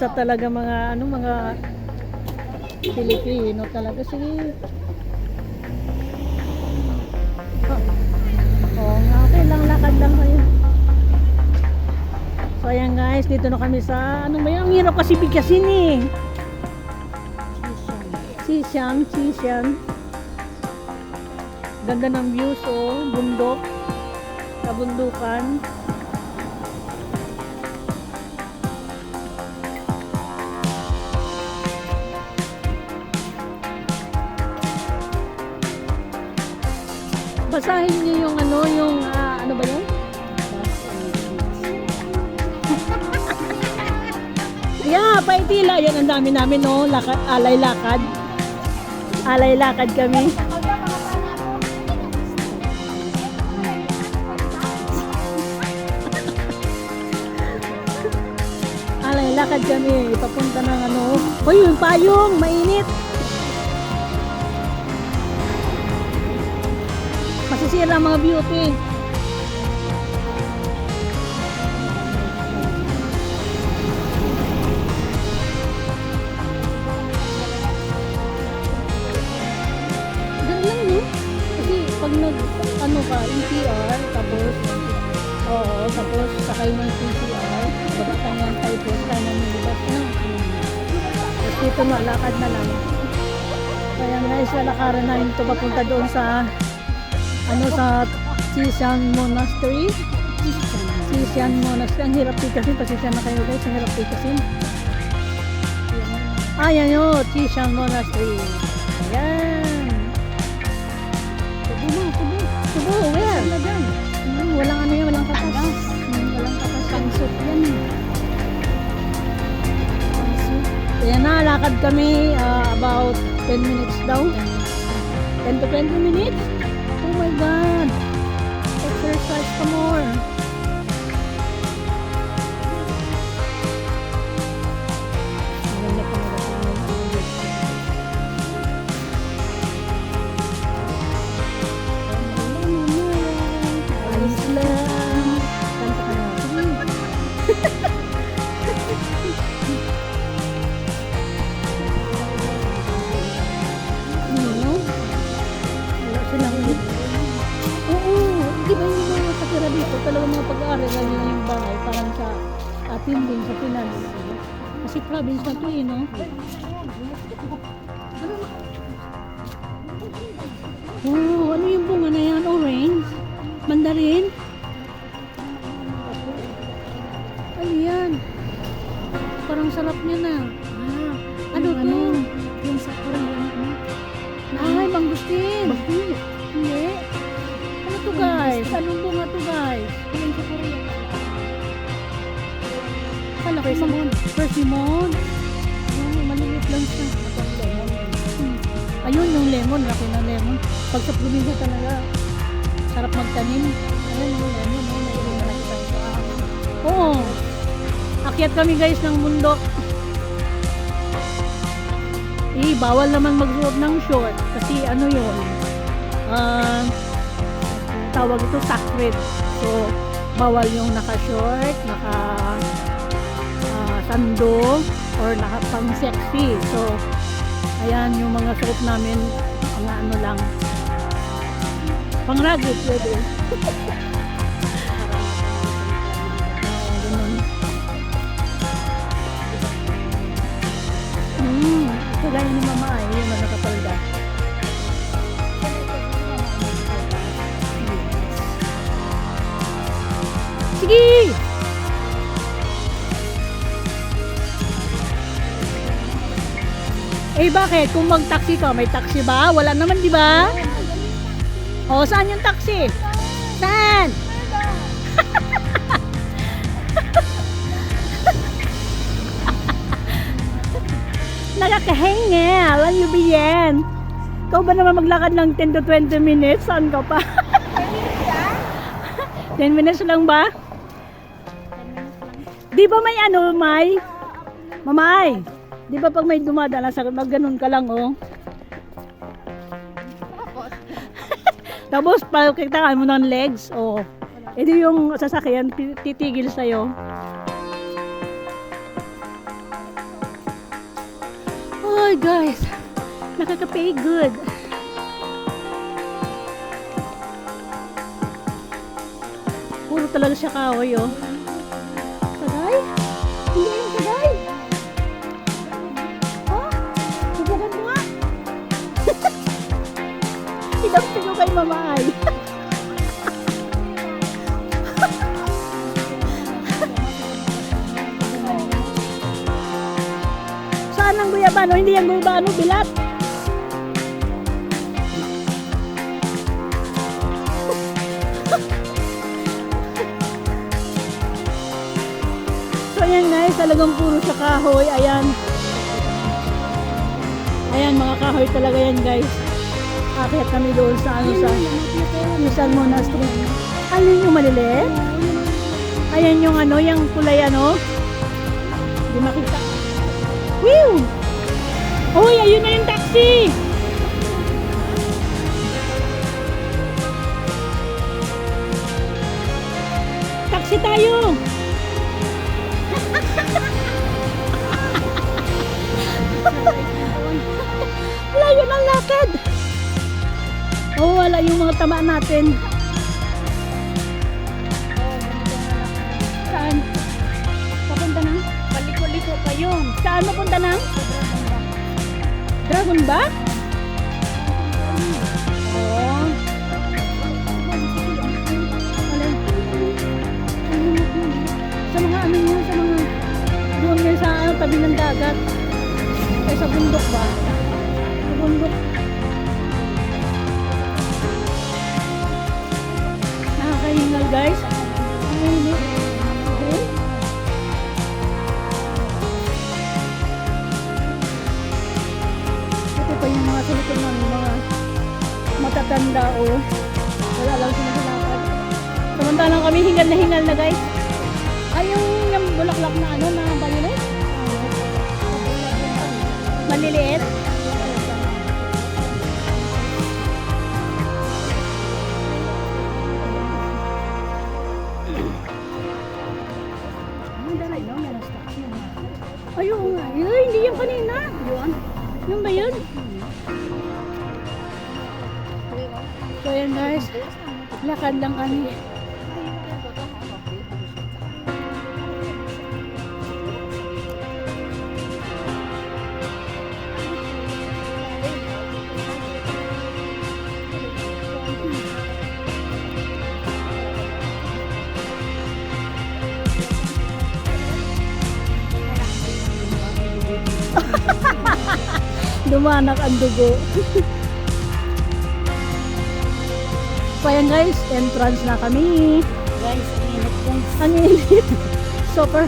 basta talaga mga ano, mga Pilipino talaga. Sige. Oo nga, okay lang, lakad lang kayo. So ayan guys, dito na kami sa ano ba yan? Ang hirap kasi bigkasin eh. Sisyan. Ganda ng views oh, bundok. Kabundukan. Basahin niyo yung ano, yung ano ba yun? Yeah, paitila. Yan ang dami namin, no? Lakad, alay lakad. Alay lakad kami. Alay lakad kami. Papunta ng ano. Hoy, yung payong. Mainit. Masisira ang mga beauty. Pag nag ano ka, ECR, tapos tapos sakay ng CCR, babatan yan tayo po sa ng nilibas na. Tapos dito na, lakad na lang. Kaya guys, lalakaran namin ito papunta doon sa ano, sa Sisyan Monastery. Sisyan Monastery. Ang hirap tikasin, pasisya na kayo guys, ang hirap tikasin. Ayan yun, Sisyan Monastery. Ayan. Tubo, where? Walang ano yan, walang katas. Walang katas. Pangsot yan. Kaya na, lakad kami about 10 minutes daw. 10 to 20 minutes? Oh my God. Exercise ka more. Talagang mga pag-aaral nila yung bahay parang sa atin din sa Pinas. Kasi province na to eh, no? Oh, ano yung bunga na yan? Orange? Mandarin? Ano yan? Parang sarap niya na. Ano to? Yung sa Korea. Ay, mangustin. Bakit? Hindi. Ano to guys? Anong bunga to guys? Yung sa Korea. Kala ko persimmon. Persimmon? Oh, maliliit lang siya. Ayun yung lemon. Laki na lemon. Pag sa probinsya talaga, sarap magtanim. Ayun yung lemon. Mayroon na nakita ito. Oo. Akyat kami guys ng bundok. Bawal naman magsuot ng short. Kasi ano yun? Tawag ito sacred. So, bawal yung naka-short, naka-sando, or naka-pang-sexy. So, ayan yung mga suot namin, ang ano lang. Pang-rugged, pwede. Kagaya ni Mama ay, yung mga nakapalda. Sige! Bakit? Kung mag-taxi ka, may taxi ba? Wala naman, di ba? O, saan yung taxi? Saan? Nakakahinga. Alam nyo ba yan? Ikaw ba naman maglakad ng 10 to 20 minutes? Saan ka pa? 10 minutes lang ba? Di ba may ano, May? Mamay, di ba pag may dumadala sa ganun ka lang, oh? Tapos, pagkitaan mo ng legs, oh. Ito yung sasakyan, titigil sa'yo. God, guys. Nakaka-pay good. Puro talaga siya kahoy, oh. Sagay? Hindi yung sagay. Oh, subukan mo nga. Idampin ko kay Mama Ay. Saan ang guyabano? Hindi yung guyabano, bilat. So ayan guys, talagang puro siya kahoy. Ayan. Ayan, mga kahoy talaga yan guys. Akit kami doon sa ano sa San Monastery. Ano yung maliliit? Ayan yung ano, yung kulay ano. Hindi makita. Whew! Uy, ayun na yung taxi! Taxi tayo! Layo ng lakad! Oh, wala yung mga tama natin. Saan? Papunta na? Paliko-liko pa yun. Saan mapunta na? Dragon ba? Oh. Alay. Sa mga ano yun, sa mga doon yan sa ano, tabi ng dagat. Ay, sa bundok ba? Sa bundok. Nakakahingal guys. Ang init. Okay. Ito pa yung mga silikon ng mga matatanda o wala lang sila lakad. Samantalang kami hingal na guys. Ay yung bulaklak na ano na violet. Maliliit. Ayun nga. Ay, hindi yung kanina. Yun. Yung ba yun? So yan guys. Lakad lang kami. Dumanak ang dugo. So ayan guys, entrance na kami. Guys, init guys. Ang init. Super.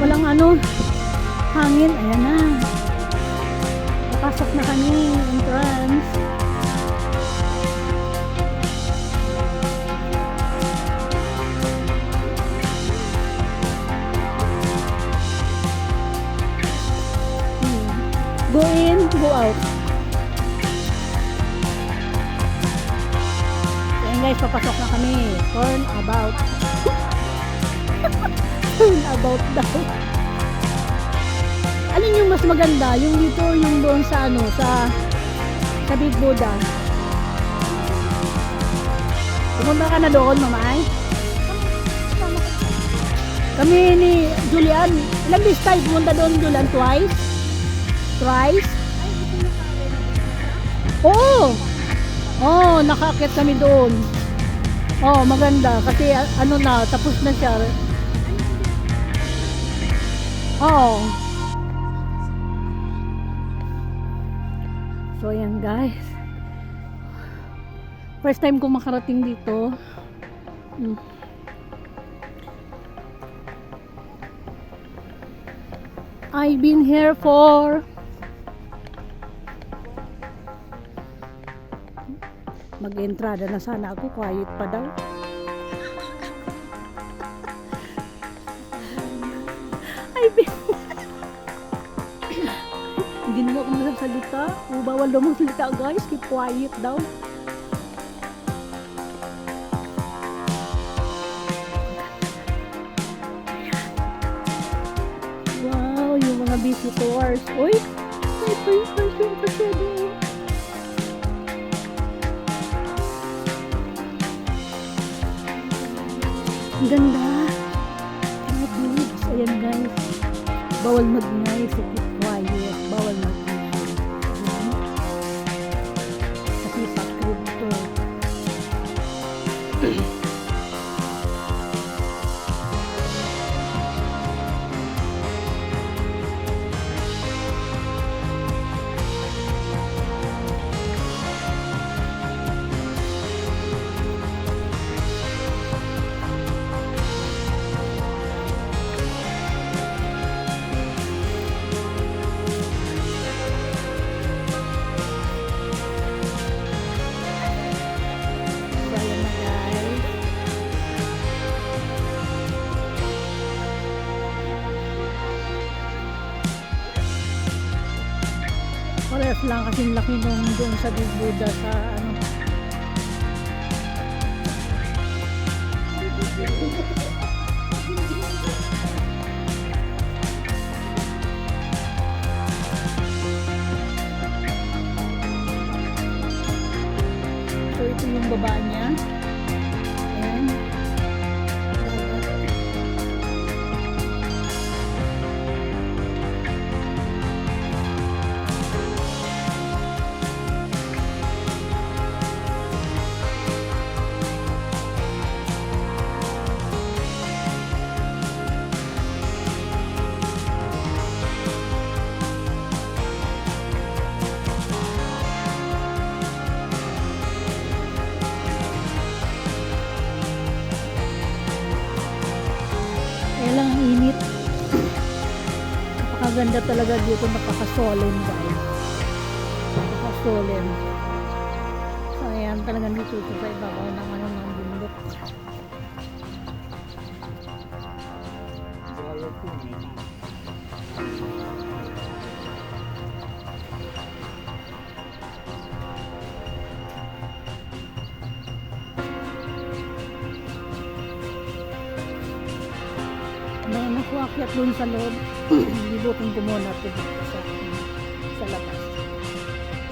Walang ano, hangin. Ayan na. Napasok na kami. Entrance. Go in, go out. So guys, papasok na kami. Turn about. Turn about daw. Alin yung mas maganda? Yung dito, yung doon sa ano, sa Big Buddha. Pumunta ka na doon, mamay? Kami ni Julian. Ilang bis tayo pumunta doon, Julian? Twice? Thrice? Oo! Oh, nakakit kami doon. Oh, maganda. Kasi ano na, tapos na siya. Oh. So, ayan guys. First time ko makarating dito. I've been here for mag-entrada na sana ako, quiet pa daw. I've been hindi naman ako magsasalita. Bawal daw magsalita guys, keep quiet daw. Wow, yung mga visitors. Uy! Ito yung person kasi doon. Ang ganda. Mga boobs. Ayan guys. Bawal magingay. So keep quiet. Bawal magingay. Ayan. Kasi sacred ito. So, ayan na guys. Parehas lang kasing laki nung doon sa Big Buddha sa ano. So ito yung baba niya. Ayan. Kaya lang ang init. Napakaganda talaga dito, napaka-solemn guys. Napaka-solemn. So ayan, talagang dito sa ibabaw ng ano ng bundok. Nang nakuakyat dun sa loob, libutin ko muna ito dito sa labas.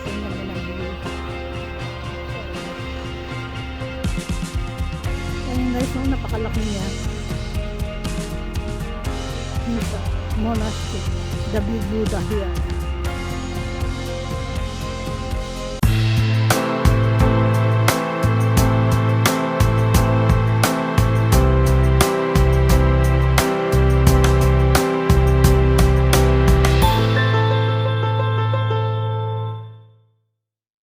Kasi naman ang view. Ayun guys, oh, napakalaki niya. Monastery, the Big Buddha here.